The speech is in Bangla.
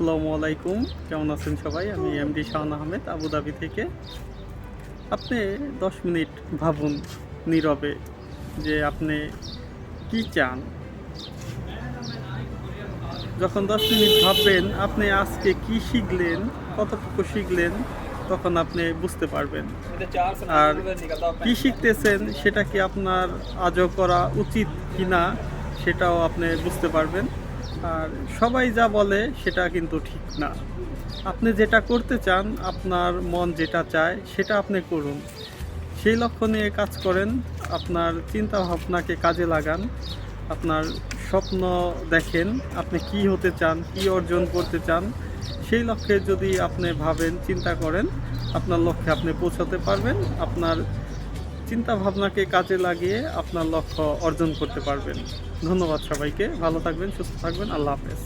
আসসালামু আলাইকুম, কেমন আছেন সবাই? আমি এমডি শাহান আহমেদ, আবুধাবি থেকে। আপনি 10 মিনিট ভাবুন নীরবে যে আপনি কি চান। যখন 10 মিনিট ভাববেন আপনি আজকে কি শিখলেন, কতটুকু শিখলেন, তখন আপনি বুঝতে পারবেন। আর কি শিখতেছেন সেটা কি আপনার আজও করা উচিত কিনা সেটাও আপনি বুঝতে পারবেন। আর সবাই যা বলে সেটা কিন্তু ঠিক না। আপনি যেটা করতে চান, আপনার মন যেটা চায় সেটা আপনি করুন। সেই লক্ষ্য নিয়ে কাজ করেন, আপনার চিন্তা ভাবনাকে কাজে লাগান, আপনার স্বপ্ন দেখেন, আপনি কি হতে চান, কি অর্জন করতে চান। সেই লক্ষ্যে যদি আপনি ভাবেন, চিন্তা করেন, আপনার লক্ষ্যে আপনি পৌঁছাতে পারবেন। আপনার চিন্তা ভাবনাকে কাজে লাগিয়ে আপনার লক্ষ্য অর্জন করতে পারবেন। ধন্যবাদ সবাইকে। ভালো থাকবেন, সুস্থ থাকবেন। আল্লাহ হাফেজ।